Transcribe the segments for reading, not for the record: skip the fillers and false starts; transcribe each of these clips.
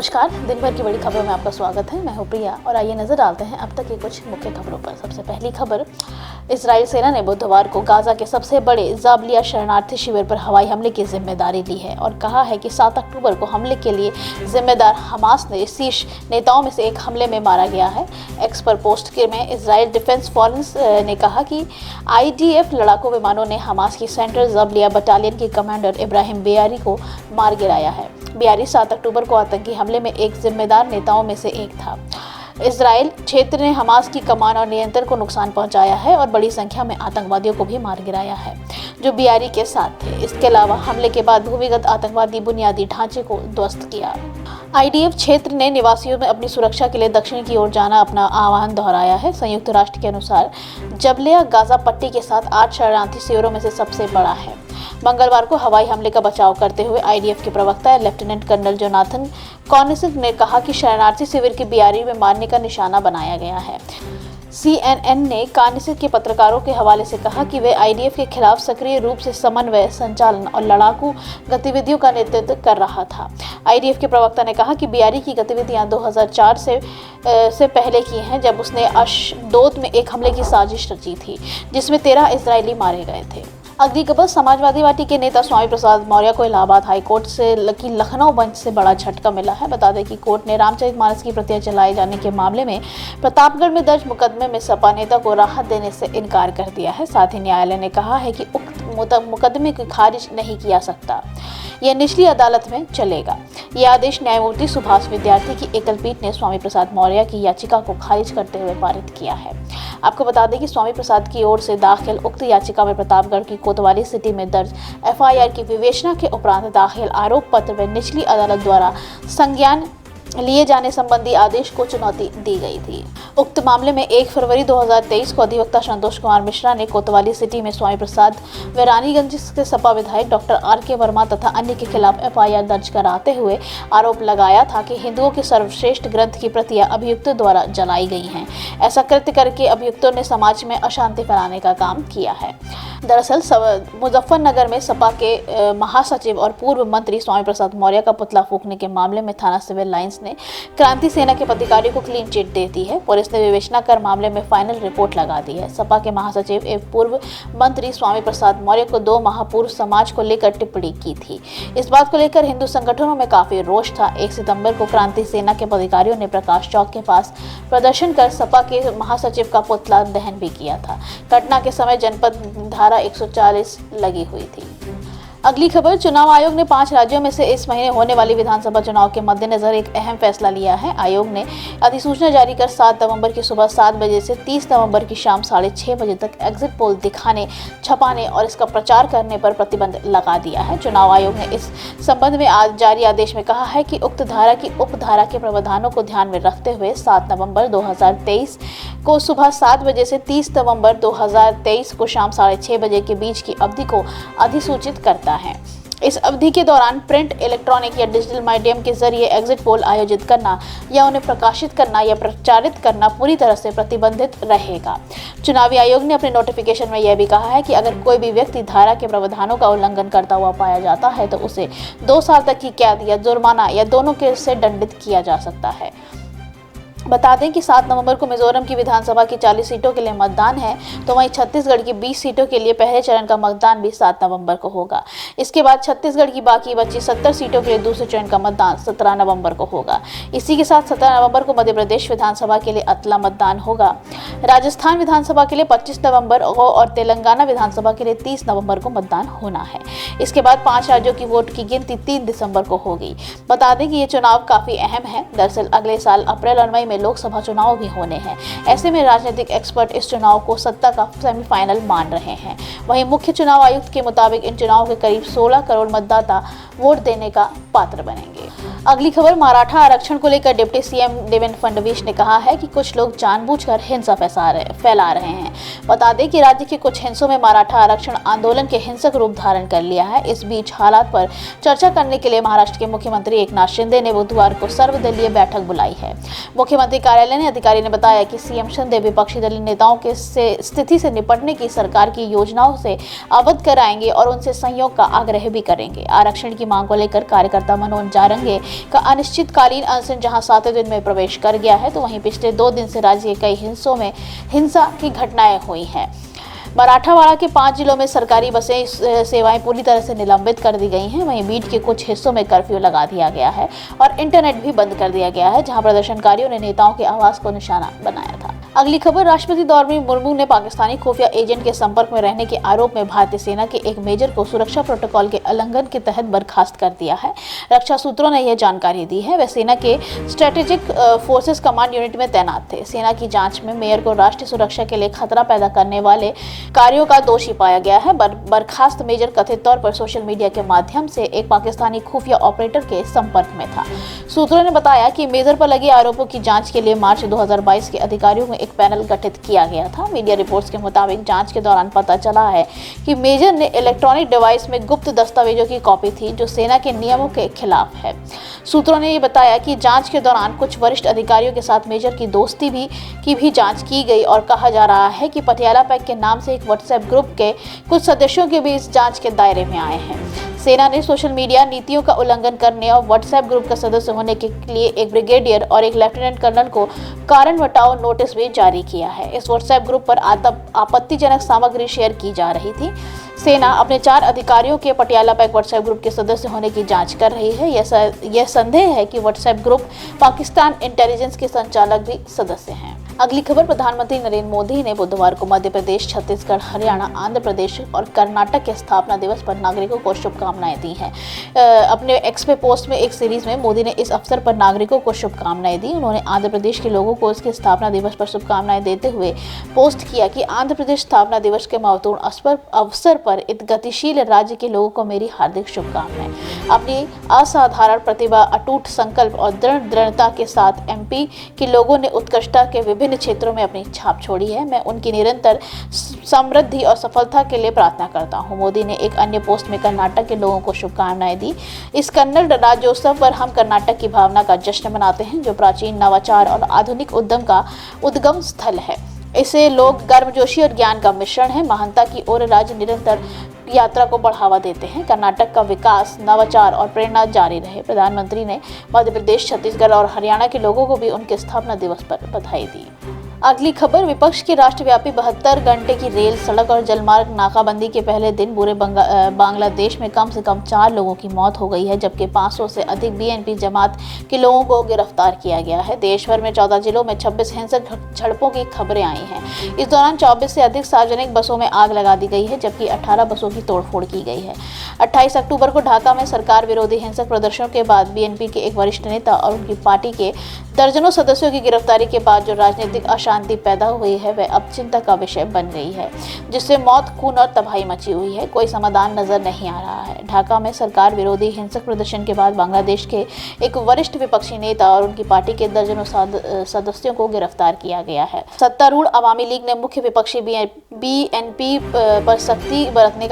नमस्कार। दिन भर की बड़ी खबरों में आपका स्वागत है। मैं हूं प्रिया और आइए नजर डालते हैं अब तक की कुछ मुख्य खबरों पर। सबसे पहली खबर, इजराइल सेना ने बुधवार को गाजा के सबसे बड़े जाबलिया शरणार्थी शिविर पर हवाई हमले की जिम्मेदारी ली है और कहा है कि 7 अक्टूबर को हमले के लिए जिम्मेदार हमास ने शीर्ष नेताओं में से एक हमले में मारा गया है। एक्स पर पोस्ट में इजराइल डिफेंस फोर्स ने कहा कि IDF लड़ाकू विमानों ने हमास की सेंट्रल जाबलिया बटालियन के कमांडर इब्राहिम बेयारी को मार गिराया है। बेयारी 7 अक्टूबर को आतंकी हमले में एक जिम्मेदार नेताओं में से एक था। इजराइल क्षेत्र ने हमास की कमान और नियंत्रण को नुकसान पहुंचाया है और बड़ी संख्या में आतंकवादियों को भी मार गिराया है जो बेयारी के साथ थे। इसके अलावा हमले के बाद भूमिगत आतंकवादी बुनियादी ढांचे को ध्वस्त किया। IDF क्षेत्र ने निवासियों में अपनी सुरक्षा के लिए दक्षिण की ओर जाना अपना आह्वान दोहराया है। संयुक्त राष्ट्र के अनुसार जबलिया गाजा पट्टी के साथ 8 शरणार्थी शिविरों में से सबसे बड़ा है। मंगलवार को हवाई हमले का बचाव करते हुए IDF के प्रवक्ता लेफ्टिनेंट कर्नल जोनाथन कॉर्निसिक ने कहा कि शरणार्थी शिविर की बेयारी में मारने का निशाना बनाया गया है। CNN ने कॉर्निसिक के पत्रकारों के हवाले से कहा कि वे IDF के खिलाफ सक्रिय रूप से समन्वय, संचालन और लड़ाकू गतिविधियों का नेतृत्व कर रहा था। IDF के प्रवक्ता ने कहा कि बेयारी की गतिविधियां 2004 से पहले की हैं, जब उसने अशदोद में एक हमले की साजिश रची थी जिसमें 13 इजरायली मारे गए थे। अगली खबर, समाजवादी पार्टी के नेता स्वामी प्रसाद मौर्य को इलाहाबाद हाईकोर्ट से लखनऊ बेंच से बड़ा झटका मिला है। बता दें कि कोर्ट ने रामचरितमानस की प्रतियां चलाए जाने के मामले में प्रतापगढ़ में दर्ज मुकदमे में सपा नेता को राहत देने से इनकार कर दिया है। साथ ही न्यायालय ने कहा है कि उक्त मुकदमे को खारिज नहीं किया सकता, यह निचली अदालत में चलेगा। यह आदेश न्यायमूर्ति सुभाष विद्यार्थी की एकल पीठ ने स्वामी प्रसाद मौर्य की याचिका को खारिज करते हुए पारित किया है। आपको बता दें कि स्वामी प्रसाद की ओर से दाखिल उक्त याचिका में प्रतापगढ़ की कोतवाली सिटी में दर्ज FIR की विवेचना के उपरांत दाखिल आरोप पत्र में निचली अदालत द्वारा संज्ञान लिए जाने संबंधी आदेश को चुनौती दी गई थी। उक्त मामले में 1 फरवरी 2023 को अधिवक्ता संतोष कुमार मिश्रा ने कोतवाली सिटी में स्वामी प्रसाद व रानीगंज के सपा विधायक डॉक्टर RK वर्मा तथा अन्य के खिलाफ FIR दर्ज कराते हुए आरोप लगाया था कि हिंदुओं के सर्वश्रेष्ठ ग्रंथ की प्रतियां अभियुक्तों द्वारा जलाई गई हैं। ऐसा कृत्य करके अभियुक्तों ने समाज में अशांति फैलाने का काम किया है। दरअसल मुजफ्फरनगर में सपा के महासचिव और पूर्व मंत्री स्वामी प्रसाद मौर्य का पुतला फूंकने के मामले में थाना सिविल लाइंस ने क्रांति सेना के पदाधिकारी को क्लीन चिट दे दी है। पुलिस ने विवेचना कर मामले में फाइनल रिपोर्ट लगा दी है। सपा के महासचिव एवं पूर्व मंत्री स्वामी प्रसाद मौर्य को 2 माह पूर्व समाज को लेकर टिप्पणी की थी। इस बात को लेकर हिंदू संगठनों में काफी रोष था। 1 सितंबर को क्रांति सेना के पदाधिकारियों ने प्रकाश चौक के पास प्रदर्शन कर सपा के महासचिव का पुतला दहन भी किया था। घटना के समय जनपद धारा 140 लगी हुई थी। अगली खबर, चुनाव आयोग ने 5 राज्यों में से इस महीने होने वाली विधानसभा चुनाव के मद्देनजर एक अहम फैसला लिया है। आयोग ने अधिसूचना जारी कर 7 नवंबर की सुबह 7 बजे से 30 नवंबर की शाम 6:30 बजे तक एग्जिट पोल दिखाने, छपाने और इसका प्रचार करने पर प्रतिबंध लगा दिया है। चुनाव आयोग ने इस संबंध में आज जारी आदेश में कहा है कि उक्त धारा की उपधारा के प्रावधानों को ध्यान में रखते हुए 7 नवंबर 2023 को सुबह 7 बजे से 30 नवंबर 2023 को शाम 6:30 बजे के बीच की अवधि को अधिसूचित करता है। इस अवधि के दौरान प्रिंट, इलेक्ट्रॉनिक या डिजिटल मीडियम के जरिए एग्जिट पोल आयोजित करना या उन्हें प्रकाशित करना या प्रचारित करना पूरी तरह से प्रतिबंधित रहेगा। चुनावी आयोग ने अपने नोटिफिकेशन में यह भी कहा है कि अगर कोई भी व्यक्ति धारा के प्रावधानों का उल्लंघन करता हुआ पाया जाता है तो उसे 2 साल तक की कैद या जुर्माना या दोनों के से दंडित किया जा सकता है। बता दें कि 7 नवंबर को मिजोरम की विधानसभा की 40 सीटों के लिए मतदान है, तो वहीं छत्तीसगढ़ की 20 सीटों के लिए पहले चरण का मतदान भी 7 नवंबर को होगा। इसके बाद छत्तीसगढ़ की बाकी बची 70 सीटों के लिए दूसरे चरण का मतदान 17 नवंबर को होगा। इसी के साथ 17 नवंबर को मध्य प्रदेश विधानसभा के लिए अतला मतदान होगा। राजस्थान विधानसभा के लिए 25 नवंबर और तेलंगाना विधानसभा के लिए 30 नवंबर को मतदान होना है। इसके बाद 5 राज्यों की वोट की गिनती 3 दिसंबर को होगी। बता दें कि ये चुनाव काफी अहम है। दरअसल अगले साल अप्रैल और मई में लोकसभा चुनाव भी होने हैं। ऐसे में राजनीतिक एक्सपर्ट इस चुनाव को सत्ता का सेमीफाइनल मान रहे हैं। वहीं मुख्य चुनाव आयुक्त के मुताबिक इन चुनावों के करीब 16 करोड़ मतदाता वोट देने का पात्र बनेंगे। अगली खबर, मराठा आरक्षण को लेकर डिप्टी CM देवेंद्र फडणवीस ने कहा है कि कुछ लोग जानबूझकर हिंसा फैला रहे हैं। बता दें कि राज्य के कुछ हिस्सों में मराठा आरक्षण आंदोलन के हिंसक रूप धारण कर लिया है। इस बीच हालात पर चर्चा करने के लिए महाराष्ट्र के मुख्यमंत्री एकनाथ शिंदे ने बुधवार को सर्वदलीय बैठक बुलाई है। मुख्यमंत्री कार्यालय ने अधिकारी ने बताया कि CM शिंदे विपक्षी दलीय नेताओं के स्थिति से निपटने की सरकार की योजनाओं से अवगत कराएंगे और उनसे सहयोग का आग्रह भी करेंगे। आरक्षण की मांग को लेकर कार्यकर्ता मनोज जारंगे का अनिश्चितकालीन अनशन जहां 7वें दिन में प्रवेश कर गया है, तो वहीं पिछले 2 दिन से राज्य के कई हिस्सों में हिंसा की घटनाएं हुई हैं। मराठावाड़ा के 5 जिलों में सरकारी बसें सेवाएं पूरी तरह से निलंबित कर दी गई हैं। वहीं बीट के कुछ हिस्सों में कर्फ्यू लगा दिया गया है और इंटरनेट भी बंद कर दिया गया है, जहां प्रदर्शनकारियों ने नेताओं के आवास को निशाना बनाया था। अगली खबर, राष्ट्रपति द्रौपदी मुर्मू ने पाकिस्तानी खुफिया एजेंट के संपर्क में रहने के आरोप में भारतीय सेना के एक मेजर को सुरक्षा प्रोटोकॉल के उल्लंघन के तहत बर्खास्त कर दिया है। रक्षा सूत्रों ने यह जानकारी दी है। वे सेना के स्ट्रेटेजिक फोर्सेस कमांड यूनिट में तैनात थे। सेना की जांच में मेयर को राष्ट्रीय सुरक्षा के लिए खतरा पैदा करने वाले कार्यों का दोषी पाया गया है। बर्खास्त मेजर कथित तौर पर सोशल मीडिया के माध्यम से एक पाकिस्तानी खुफिया ऑपरेटर के संपर्क में था। सूत्रों ने बताया कि मेजर पर लगे आरोपों की जांच के लिए मार्च 2022 के अधिकारियों में एक पैनल गठित किया गया था। मीडिया रिपोर्ट्स के मुताबिक जांच के दौरान पता चला है कि मेजर ने इलेक्ट्रॉनिक डिवाइस में गुप्त दस्तावेजों की कॉपी थी, जो सेना के नियमों के खिलाफ है। सूत्रों ने ये बताया कि जांच के दौरान कुछ वरिष्ठ अधिकारियों के साथ मेजर की दोस्ती की भी जांच की गई और कहा जा रहा है कि पटियाला पैक के नाम से एक व्हाट्सएप ग्रुप के कुछ सदस्यों के भी इस जांच के दायरे में आए हैं। सेना ने सोशल मीडिया नीतियों का उल्लंघन करने और व्हाट्सएप ग्रुप का सदस्य होने के लिए एक ब्रिगेडियर और एक लेफ्टिनेंट कर्नल को कारण बताओ नोटिस भी जारी किया है। इस व्हाट्सएप ग्रुप पर आपत्तिजनक सामग्री शेयर की जा रही थी। सेना अपने 4 अधिकारियों के पटियाला पैक व्हाट्सएप ग्रुप के सदस्य होने की जांच कर रही है। यह संदेह है कि व्हाट्सएप ग्रुप पाकिस्तान इंटेलिजेंस के संचालक भी सदस्य हैं। अगली खबर, प्रधानमंत्री नरेंद्र मोदी ने बुधवार को मध्य प्रदेश, छत्तीसगढ़, हरियाणा, आंध्र प्रदेश और कर्नाटक के स्थापना दिवस पर नागरिकों को शुभकामनाएं दी हैं। अपने एक्स पे पोस्ट में एक सीरीज में मोदी ने इस अवसर पर नागरिकों को शुभकामनाएं दी। उन्होंने आंध्र प्रदेश के लोगों को इसके स्थापना दिवस पर शुभकामनाएं देते हुए पोस्ट किया कि आंध्र प्रदेश स्थापना दिवस के महत्वपूर्ण अवसर पर इस गतिशील राज्य के लोगों को मेरी हार्दिक शुभकामनाएं। अपनी असाधारण प्रतिभा, अटूट संकल्प और दृढ़ता के साथ एमपी के लोगों ने उत्कृष्टता के विभिन्न क्षेत्रों में अपनी छाप छोड़ी है। मैं उनकी निरंतर समृद्धि और सफलता के लिए प्रार्थना करता हूं। मोदी ने एक अन्य पोस्ट में कर्नाटक के लोगों को शुभकामनाएं दी। इस कन्नड़ राज्योत्सव पर हम कर्नाटक की भावना का जश्न मनाते हैं, जो प्राचीन नवाचार और आधुनिक उद्यम का उद्गम स्थल है। इसे लोग गर्मजोशी और ज्ञान का मिश्रण है। महानता की ओर राज्य निरंतर यात्रा को बढ़ावा देते हैं। कर्नाटक का विकास, नवाचार और प्रेरणा जारी रहे। प्रधानमंत्री ने मध्य प्रदेश, छत्तीसगढ़ और हरियाणा के लोगों को भी उनके स्थापना दिवस पर बधाई दी। अगली खबर, विपक्ष की राष्ट्रव्यापी 72 घंटे की रेल, सड़क और जलमार्ग नाकाबंदी के पहले दिन पूरे बांग्लादेश में कम से कम 4 लोगों की मौत हो गई है, जबकि 500 से अधिक बीएनपी जमात के लोगों को गिरफ्तार किया गया है। देश भर में 14 जिलों में 26 हिंसक झड़पों की खबरें आई हैं। इस दौरान 24 से अधिक सार्वजनिक बसों में आग लगा दी गई है, जबकि 18 बसों की तोड़फोड़ की गई है। 28 अक्टूबर को ढाका में सरकार विरोधी हिंसक प्रदर्शनों के बाद बीएनपी के एक वरिष्ठ नेता और उनकी पार्टी के दर्जनों सदस्यों की गिरफ्तारी के बाद जो राजनीतिक अशांति पैदा हुई है, वह अब चिंता का विषय बन गई है, जिससे मौत, खून और तबाही मची हुई है। कोई समाधान नजर नहीं आ रहा है। ढाका में सरकार विरोधी हिंसक प्रदर्शन के बाद बांग्लादेश के एक वरिष्ठ विपक्षी नेता और उनकी पार्टी के दर्जनों सदस्यों को गिरफ्तार किया गया है। सत्तारूढ़ अवामी लीग ने मुख्य विपक्षी बीएनपी पर सख्ती बरतने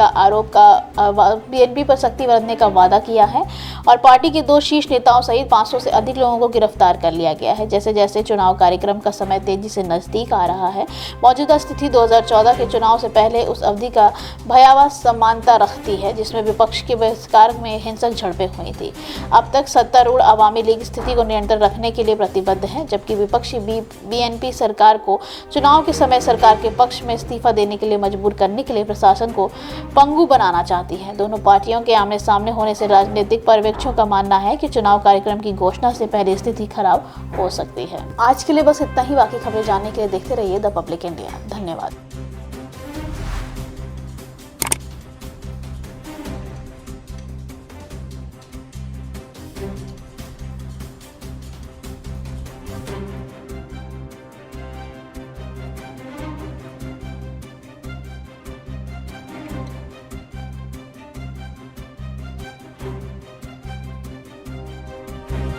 का वादा किया है और पार्टी के 2 शीर्ष नेताओं सहित 500 से अधिक लोगों को गिरफ्तार कर लिया गया है। जैसे जैसे चुनाव कार्यक्रम का समय तेजी से नजदीक आ रहा है, मौजूदा स्थिति 2014 के चुनाव से पहले उस अवधि का भयावह समानता रखती है, जिसमें विपक्ष के बहिष्कार में हिंसक झड़पें हुई थी। अब तक सत्तारूढ़ अवामी लीग स्थिति को नियंत्रण रखने के लिए प्रतिबद्ध है, जबकि विपक्षी बीएनपी सरकार को चुनाव के समय सरकार के पक्ष में इस्तीफा देने के लिए मजबूर करने के लिए प्रशासन को पंगु बनाना चाहती है। दोनों पार्टियों के आमने सामने होने से राजनीतिक पर्यवेक्षकों का मानना है कि चुनाव कार्यक्रम की घोषणा से पहले स्थिति खराब हो सकती है। आज के लिए बस इतना ही। बाकी खबरें जानने के लिए देखते रहिए द पब्लिक इंडिया। धन्यवाद।